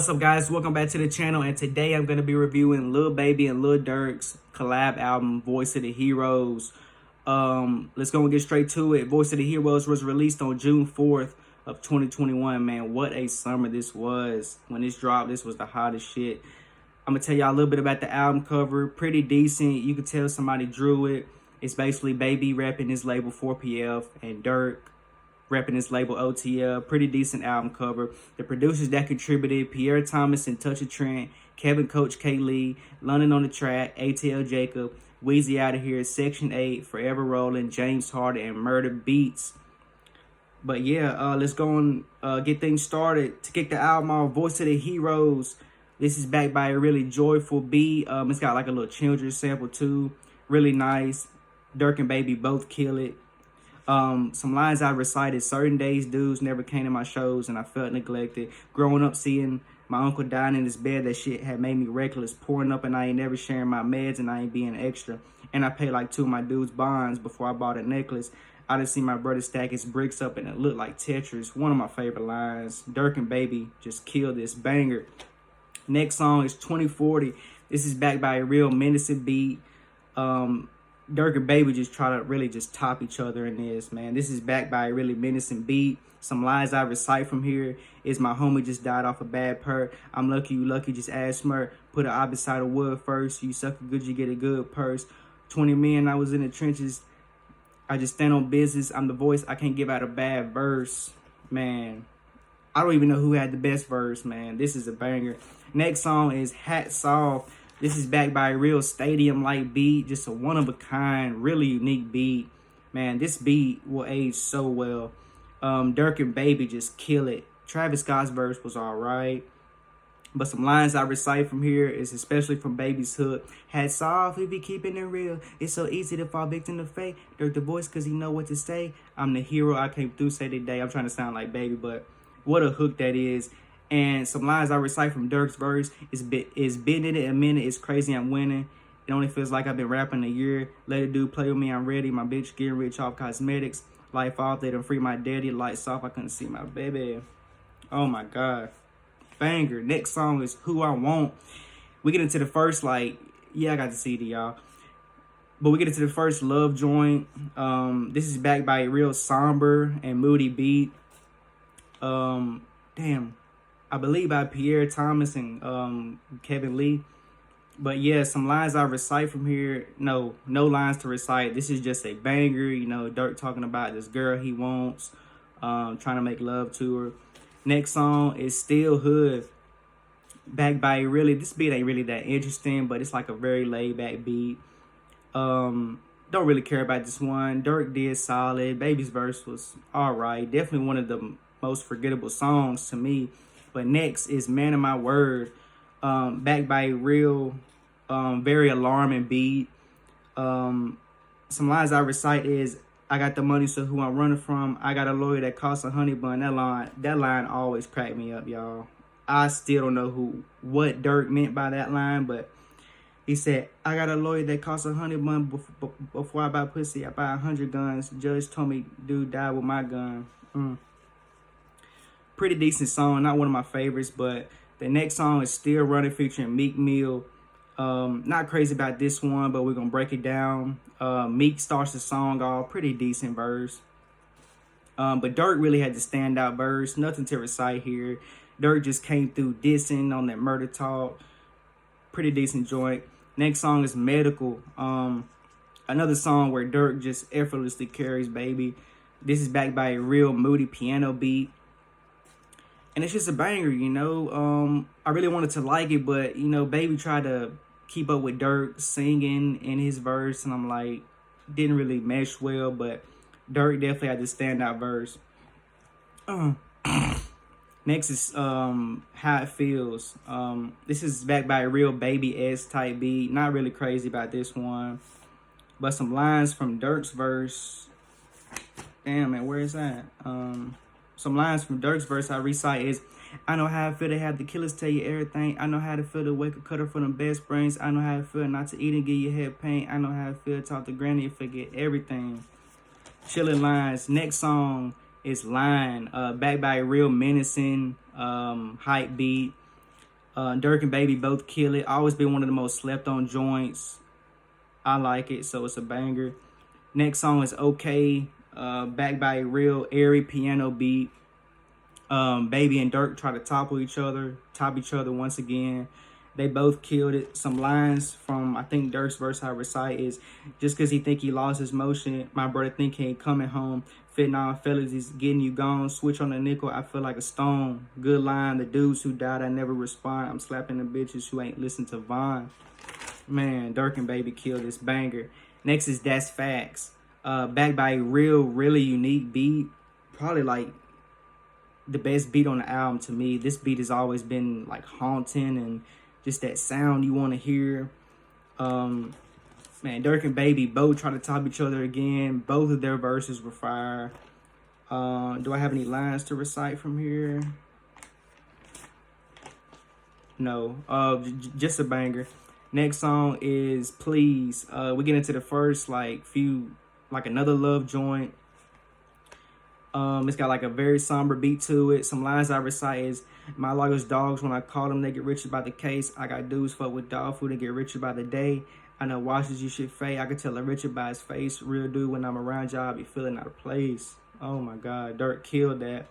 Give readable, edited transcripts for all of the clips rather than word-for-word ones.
What's up, guys? Welcome back to the channel, and today I'm going to be reviewing Lil Baby and Lil Durk's collab album, Voice of the Heroes. Let's go and get straight to it. Voice of the Heroes was released on June 4th of 2021. Man, what a summer this was. When this dropped, this was the hottest shit. I'm going to tell y'all a little bit about the album cover. Pretty decent. You can tell somebody drew it. It's basically Baby rapping his label 4PF and Durk repping his label OTL. Pretty decent album cover. The producers that contributed: Pierre Thomas and Touch of Trent, Kevin Coach K. Lee, London on the Track, ATL Jacob, Weezy Out of Here, Section 8, Forever Rolling, James Harden, and Murder Beats. But yeah, let's go and get things started. To kick the album off, Voice of the Heroes. This is backed by a really joyful beat. It's got like a little children's sample too. Really nice. Durk and Baby both kill it. Some lines I recited: certain days dudes never came to my shows and I felt neglected. Growing up seeing my uncle dying in his bed, that shit had made me reckless. Pouring up and I ain't never sharing my meds and I ain't being extra. And I paid like 2 of my dudes' bonds before I bought a necklace. I done seen my brother stack his bricks up and it looked like Tetris. One of my favorite lines. Durk and Baby just killed this banger. Next song is 2040. This is backed by a real menacing beat. Durk and Baby just try to really just top each other in this, man. This is backed by a really menacing beat. Some lines I recite from here is: my homie just died off a bad perk. I'm lucky you lucky, just add smirk. Put an eye beside a wood first. You suck a good, you get a good purse. 20 men, I was in the trenches. I just stand on business. I'm the voice, I can't give out a bad verse. Man, I don't even know who had the best verse, man. This is a banger. Next song is Hats Off. This is backed by a real stadium-like beat. Just a one-of-a-kind, really unique beat. Man, this beat will age so well. Durk and Baby just kill it. Travis Scott's verse was all right. But some lines I recite from here is especially from Baby's hook. Hats off if you keeping it real. It's so easy to fall victim to fate. Durk the voice cause he know what to say. I'm the hero I came through say today. I'm trying to sound like Baby, but what a hook that is. And some lines I recite from Durk's verse is been in it a minute. It's crazy I'm winning. It only feels like I've been rapping a year. Let a dude play with me, I'm ready. My bitch getting rich off cosmetics. Life off, they done free my daddy. Lights off, I couldn't see my baby. Oh my God. Banger. Next song is Who I Want. We get into the first, I got the CD, y'all. But we get into the first love joint. This is backed by a real somber and moody beat. Damn. I believe by Pierre Thomas and Kevin Lee. But yeah, some lines I recite from here. No lines to recite. This is just a banger. You know, Durk talking about this girl he wants, trying to make love to her. Next song is Still Hood. Backed by this beat ain't really that interesting, but it's like a very laid back beat. Don't really care about this one. Durk did solid. Baby's verse was all right. Definitely one of the most forgettable songs to me. But next is Man of My Word, backed by a real, very alarming beat. Some lines I recite is: I got the money, so who I'm running from. I got a lawyer that costs a honey bun. That line always cracked me up, y'all. I still don't know what Durk meant by that line, but he said, I got a lawyer that costs a honey bun. Before I buy pussy, I buy 100 guns. Judge told me, dude died with my gun. Pretty decent song, not one of my favorites, but the next song is Still Running featuring Meek Mill. Not crazy about this one, but we're gonna break it down. Meek starts the song off, pretty decent verse. But Durk really had the standout verse, nothing to recite here. Durk just came through dissing on that murder talk. Pretty decent joint. Next song is Medical. Another song where Durk just effortlessly carries Baby. This is backed by a real moody piano beat. And it's just a banger, you know. I really wanted to like it, but, you know, Baby tried to keep up with Durk singing in his verse, and I'm like, didn't really mesh well, but Durk definitely had the standout verse. Next is How It Feels. This is backed by a real Baby-esque type beat. Not really crazy about this one. But some lines from Durk's verse. Damn, man, where is that? Some lines from Durk's verse I recite is: I know how it feel to have the killers tell you everything. I know how to feel to wake a cutter from the best brains. I know how it feel not to eat and get your head pain. I know how it feel to talk to granny and forget everything. Chilling lines. Next song is Line, backed by a real menacing hype beat. Durk and Baby both kill it. Always been one of the most slept on joints. I like it, so it's a banger. Next song is Okay, backed by a real airy piano beat. Baby and Durk try to top each other once again. They both killed it. Some lines from, I think, Durk's verse I recite is, just cause he think he lost his motion, my brother think he ain't coming home. Fitting all fellas, he's getting you gone. Switch on the nickel, I feel like a stone. Good line, the dudes who died, I never respond. I'm slapping the bitches who ain't listen to Vaughn. Man, Durk and Baby killed this banger. Next is That's Facts. Backed by a really unique beat. Probably like the best beat on the album to me. This beat has always been like haunting and just that sound you want to hear. Man, Durk and Baby both try to top each other again. Both of their verses were fire. Do I have any lines to recite from here? No. Just a banger. Next song is Please. We get into the first like another love joint. It's got like a very somber beat to it. Some lines I recite is, my lawyer's dogs, when I call them, they get richer by the case. I got dudes fuck with dog food and get richer by the day. I know washes you should fade. I can tell a richer by his face. Real dude, when I'm around y'all, I be feeling out of place. Oh my God, Durk killed that.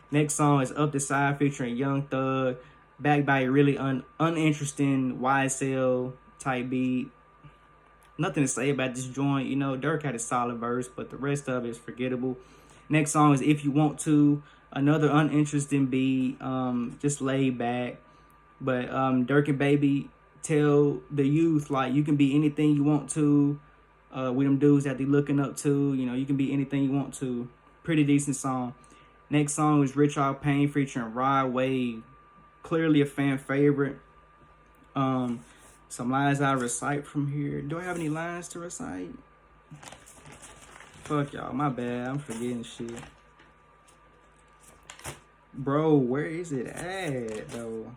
Next song is Up the Side featuring Young Thug, backed by a really uninteresting YSL type beat. Nothing to say about this joint. You know, Durk had a solid verse, but the rest of it is forgettable. Next song is If You Want To, another uninteresting beat, just laid back. But Durk and Baby tell the youth, like, you can be anything you want to, with them dudes that they looking up to. You know, you can be anything you want to. Pretty decent song. Next song is Rich All Pain featuring Rod Wave. Clearly a fan favorite. Some lines I recite from here. Do I have any lines to recite? Fuck y'all, my bad. I'm forgetting shit. Bro, where is it at, though?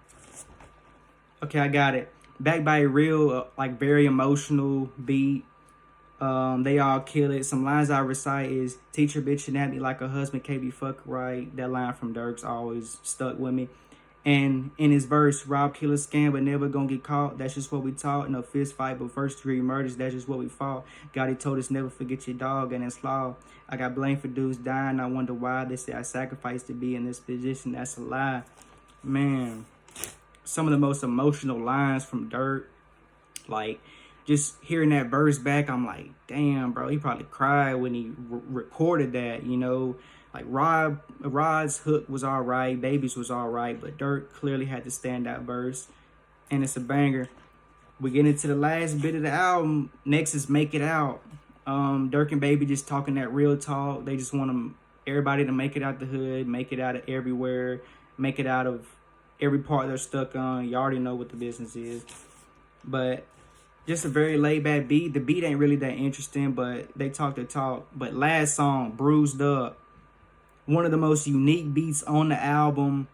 Okay, I got it. Backed by a real, like, very emotional beat. They all kill it. Some lines I recite is, teacher bitch and at me like a husband, can't be fuck right. That line from Durks always stuck with me. And in his verse, rob, kill, a scam, but never gonna get caught. That's just what we taught. No fist fight, but first degree murders. That's just what we fought. God, he told us never forget your dog, and it's law. I got blamed for dudes dying. I wonder why. They say I sacrificed to be in this position. That's a lie. Man, some of the most emotional lines from Durk. Like, just hearing that verse back, I'm like, damn, bro. He probably cried when he recorded that, you know. Like, Rod's hook was all right, Baby's was all right, but Durk clearly had the standout verse, and it's a banger. We get into the last bit of the album. Next is Make It Out. Durk and Baby just talking that real talk. They just want everybody to make it out the hood, make it out of everywhere, make it out of every part they're stuck on. You already know what the business is. But just a very laid-back beat. The beat ain't really that interesting, but they talk their talk. But last song, Bruised Up. One of the most unique beats on the album.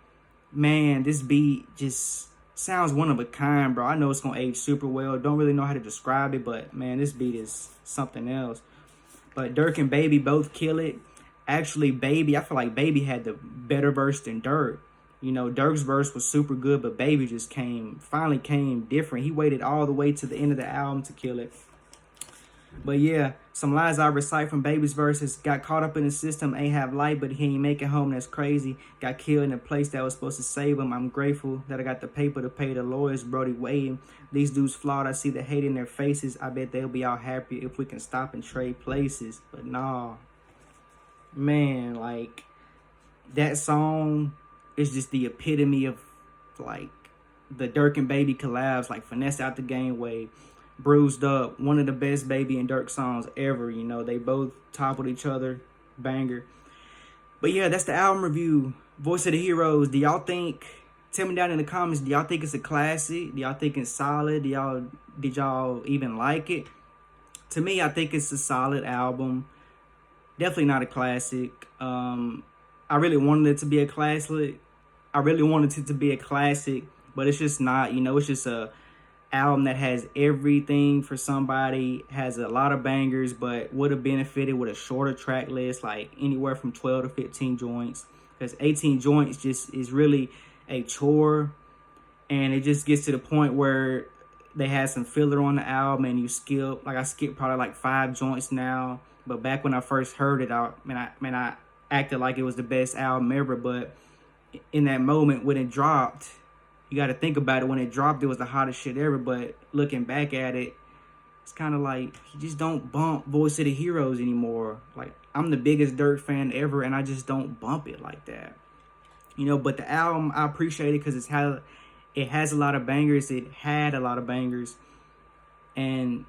Man, this beat just sounds one of a kind, bro. I know it's going to age super well. Don't really know how to describe it, but, man, this beat is something else. But Durk and Baby both kill it. Actually, Baby, I feel like Baby had the better verse than Durk. You know, Durk's verse was super good, but Baby just finally came different. He waited all the way to the end of the album to kill it. But yeah, some lines I recite from Baby's verses. Got caught up in the system, ain't have light, but he ain't make it home, that's crazy. Got killed in a place that was supposed to save him. I'm grateful that I got the paper to pay the lawyers, Brody waiting. These dudes flawed, I see the hate in their faces. I bet they'll be all happy if we can stop and trade places. But nah, man, like, that song is just the epitome of, like, the Durk and Baby collabs, like Finesse Out the Game Way. Bruised Up, one of the best Baby and Durk songs ever. You know, they both toppled each other. Banger. But yeah, that's the album review. Voice of the Heroes. Do y'all think, tell me down in the comments, do y'all think it's a classic? Do y'all think it's solid? Did y'all even like it? To me, I think it's a solid album. Definitely not a classic. I really wanted it to be a classic. But it's just not. You know, it's just a album that has everything for somebody, has a lot of bangers, but would have benefited with a shorter track list, like anywhere from 12 to 15 joints, because 18 joints just is really a chore. and it just gets to the point where they had some filler on the album, and you skip. Like I skipped probably like 5 joints now, but back when I first heard it, I acted like it was the best album ever. But in that moment when it dropped, you got to think about it. When it dropped, it was the hottest shit ever. But looking back at it, it's kind of like you just don't bump Voice of the Heroes anymore. Like, I'm the biggest Durk fan ever, and I just don't bump it like that. You know, but the album, I appreciate it because it has a lot of bangers. It had a lot of bangers. And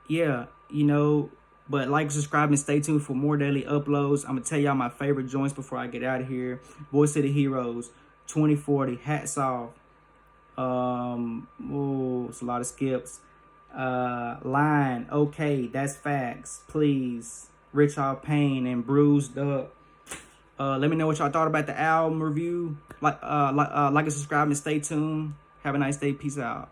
yeah, you know, but like, subscribe, and stay tuned for more daily uploads. I'm going to tell y'all my favorite joints before I get out of here. Voice of the Heroes, 2040, Hats Off. It's a lot of skips. Line, Okay, That's Facts, Please, Rich All Pain, and Bruised Up. Let me know what y'all thought about the album review. Like and subscribe, and stay tuned. Have a nice day. Peace out.